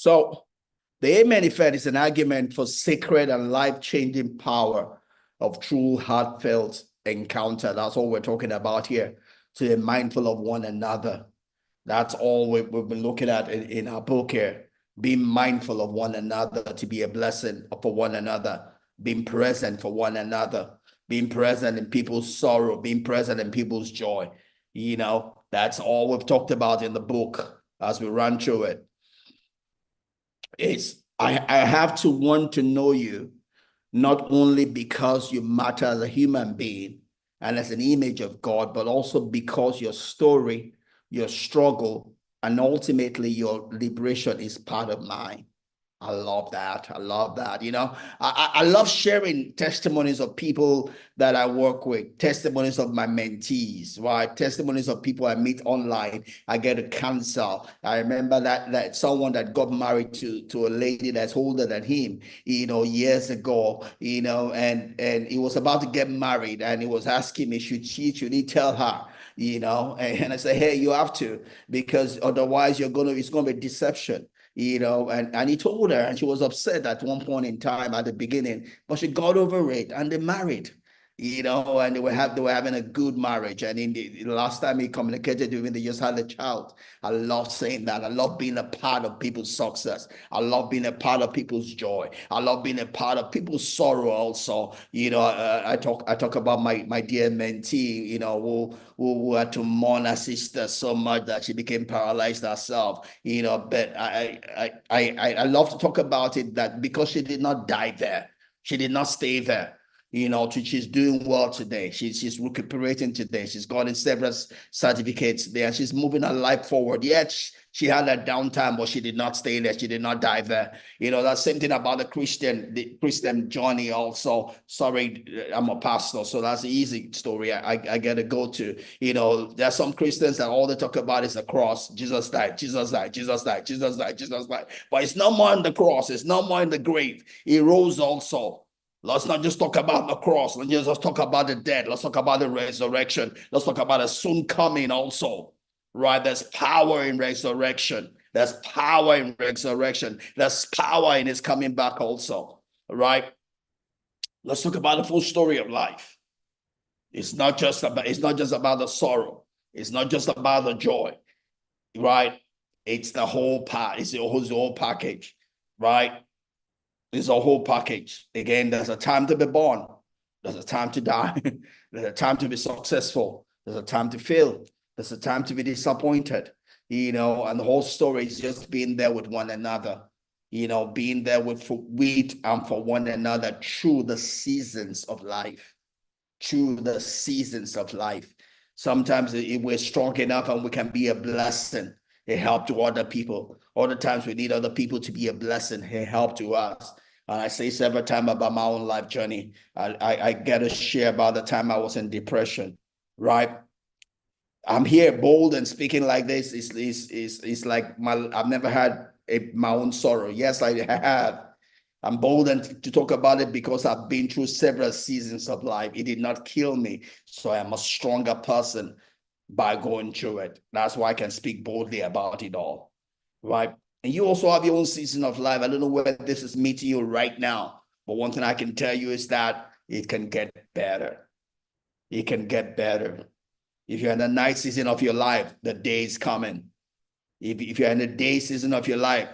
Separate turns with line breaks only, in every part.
So the Amen effect is an argument for sacred and life-changing power of true heartfelt encounter. That's all we're talking about here. So be mindful of one another. That's all we've been looking at in our book here. Being mindful of one another, to be a blessing for one another, being present for one another, being present in people's sorrow, being present in people's joy. That's all we've talked about in the book as we run through it. I have to want to know you, not only because you matter as a human being and as an image of God, but also because your story, your struggle, and ultimately your liberation is part of mine. I love that. I love that. I love sharing testimonies of people that I work with, testimonies of my mentees, right? Testimonies of people I meet online. I get a counsel. I remember that someone that got married to a lady that's older than him, years ago, and he was about to get married, and he was asking me, should he tell her? And I say, hey, you have to, because otherwise it's gonna be deception. And he told her, and she was upset at one point in time at the beginning, but she got over it and they married, and they were having a good marriage. And in the last time he communicated with me, they just had a child. I love saying that. I love being a part of people's success. I love being a part of people's joy. I love being a part of people's sorrow also. I talk about my dear mentee, who had to mourn her sister so much that she became paralyzed herself. But I love to talk about it, that because she did not die there, she did not stay there. She's doing well today. She's recuperating today. She's gotten several certificates there. She's moving her life forward. Yet she had a downtime, but she did not stay there. She did not die there. That's same thing about the Christian journey also. Sorry, I'm a pastor, so that's the easy story I get to go to. There are some Christians that all they talk about is the cross. Jesus died, Jesus died, Jesus died, Jesus died, Jesus died. But it's no more in the cross. It's no more in the grave. He rose also. Let's not just talk about the cross. Let's just talk about the dead. Let's talk about the resurrection. Let's talk about a soon coming also, right? There's power in resurrection. There's power in resurrection. There's power in his coming back also, right? Let's talk about the full story of life. It's not just about the sorrow. It's not just about the joy, right? It's the whole part. It's the whole package, right? It's a whole package. Again, there's a time to be born. There's a time to die. There's a time to be successful. There's a time to fail. There's a time to be disappointed. And the whole story is just being there with one another. Being there with and for one another through the seasons of life. Through the seasons of life. Sometimes if we're strong enough and we can be a blessing, a help to other people. Other times we need other people to be a blessing, a help to us. And I say several times about my own life journey. I get to share about the time I was in depression, right? I'm here bold and speaking like this. It's like I've never had my own sorrow. Yes, I have. I'm bold to talk about it because I've been through several seasons of life. It did not kill me, so I am a stronger person by going through it. That's why I can speak boldly about it all, right? And you also have your own season of life. I don't know whether this is meeting you right now, but one thing I can tell you is that it can get better. It can get better. If you're in the night season of your life, the day is coming. If you're in the day season of your life,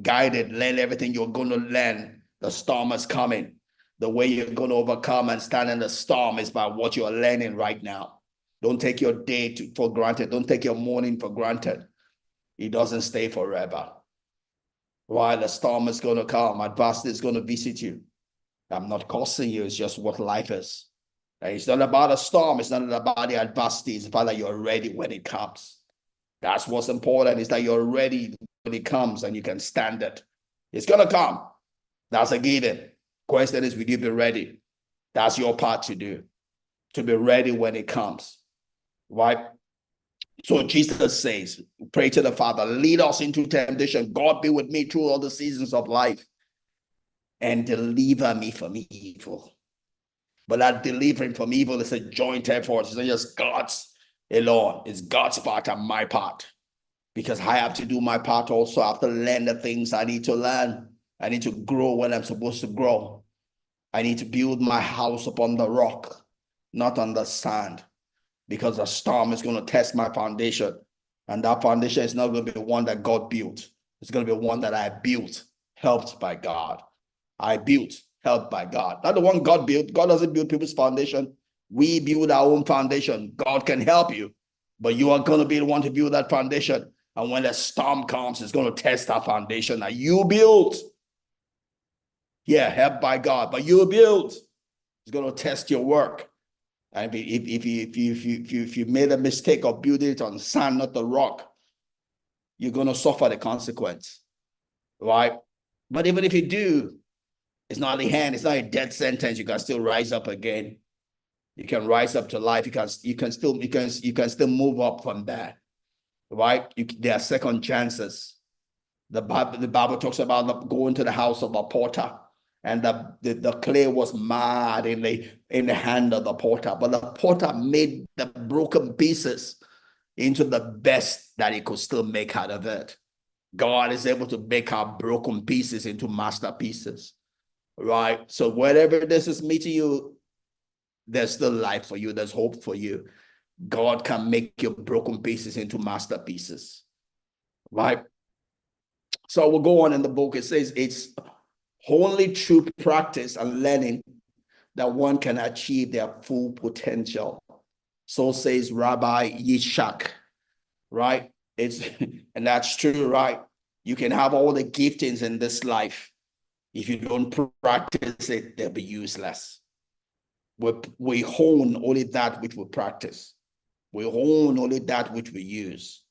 guided, learn everything you're going to learn. The storm is coming. The way you're going to overcome and stand in the storm is by what you're learning right now. Don't take your day for granted. Don't take your morning for granted. It doesn't stay forever. While the storm is going to come, adversity is going to visit you. I'm not cursing you. It's just what life is. And it's not about a storm. It's not about the adversity. It's about that you're ready when it comes. That's what's important, is that you're ready when it comes and you can stand it. It's going to come. That's a given. Question is, will you be ready? That's your part to do, to be ready when it comes, right? So Jesus says, pray to the Father, lead us into temptation. God be with me through all the seasons of life and deliver me from evil. But that delivering from evil is a joint effort. It's not just God's alone. It's God's part and my part. because I have to do my part also. I have to learn the things I need to learn. I need to grow when I'm supposed to grow. I need to build my house upon the rock, not on the sand, because the storm is going to test my foundation. And that foundation is not going to be one that God built. It's going to be one that I built, helped by God. I built, helped by God. Not the one God built. God doesn't build people's foundation. We build our own foundation. God can help you, but you are going to be the one to build that foundation. And when the storm comes, it's going to test that foundation that you built. Yeah, helped by God, but you built. It's going to test your work. And if you made a mistake of building it on sand, not the rock, you're going to suffer the consequence, right? But even if you do, it's not the hand. It's not a death sentence. You can still rise up again. You can rise up to life. You can still move up from that, right? There are second chances. The Bible talks about going to the house of a potter, and the clay was marred in the hand of the potter, but the potter made the broken pieces into the best that he could still make out of it. God is able to make our broken pieces into masterpieces, right? So whatever this is meeting you, there's still life for you. There's hope for you. God can make your broken pieces into masterpieces, right? So we'll go on in the book. It says it's only through practice and learning that one can achieve their full potential. So says Rabbi Yishak, right? And that's true, right? You can have all the giftings in this life. If you don't practice it, they'll be useless. We hone only that which we practice. We hone only that which we use.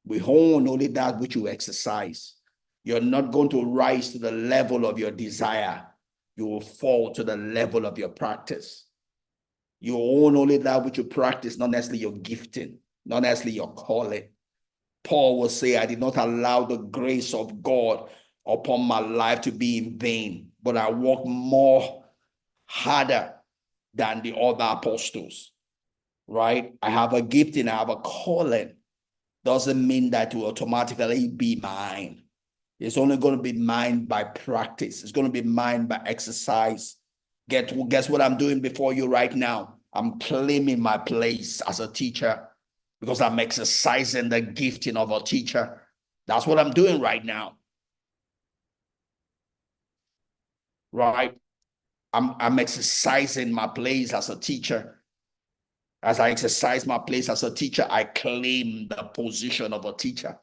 We hone only that which you exercise. You're not going to rise to the level of your desire. You will fall to the level of your practice. You own only that which you practice, not necessarily your gifting, not necessarily your calling. Paul will say, I did not allow the grace of God upon my life to be in vain, but I worked more harder than the other apostles, right? I have a gifting, I have a calling. Doesn't mean that it will automatically be mine. It's only going to be mine by practice. It's going to be mine by exercise. Guess what I'm doing before you right now? I'm claiming my place as a teacher because I'm exercising the gifting of a teacher. That's what I'm doing right now. Right? I'm exercising my place as a teacher. As I exercise my place as a teacher, I claim the position of a teacher.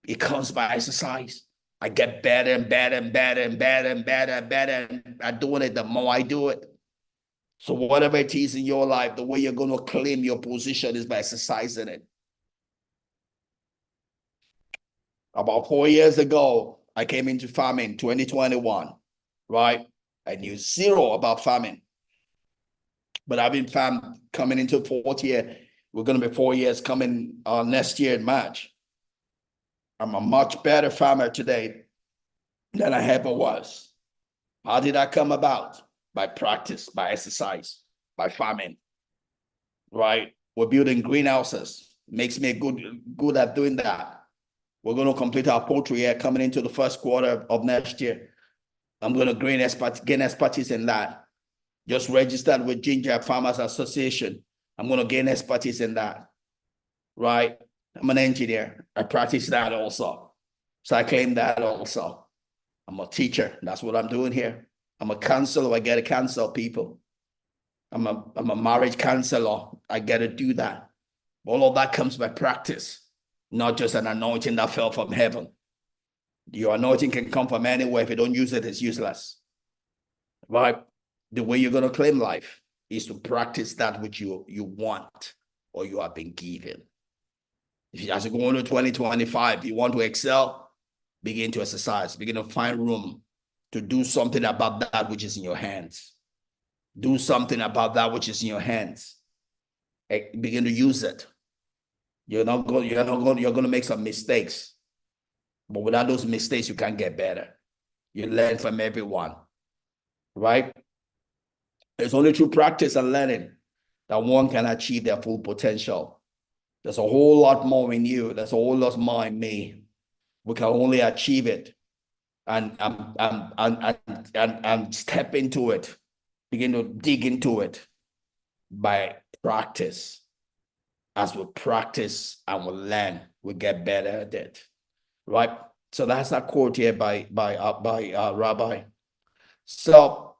It comes by exercise. I get better and better and better and better and better and better at doing it the more I do it. So whatever it is in your life, the way you're going to claim your position is by exercising it. About 4 years ago, I came into farming, 2021, right? I knew zero about farming. But I've been farming coming into fourth year. We're going to be 4 years coming next year in March. I'm a much better farmer today than I ever was. How did that come about? By practice, by exercise, by farming, right? We're building greenhouses. Makes me good at doing that. We're going to complete our poultry year coming into the first quarter of next year. I'm going to gain expertise in that. Just registered with Ginger Farmers Association. I'm going to gain expertise in that, right? I'm an engineer. I practice that also. So I claim that also. I'm a teacher. That's what I'm doing here. I'm a counselor. I get to counsel people. I'm a marriage counselor. I get to do that. All of that comes by practice, not just an anointing that fell from heaven. Your anointing can come from anywhere. If you don't use it, it's useless. Right? The way you're going to claim life is to practice that which you want or you have been given. If you, as you go into 2025, you want to excel, begin to exercise, begin to find room to do something about that which is in your hands. Do something about that which is in your hands. Begin to use it. You're going to make some mistakes, but without those mistakes, you can't get better. You learn from everyone, right? It's only through practice and learning that one can achieve their full potential. There's a whole lot more in you. There's a whole lot more in me. We can only achieve it and step into it, begin to dig into it by practice. As we practice and we learn, we get better at it, right? So that's that quote here by Rabbi. So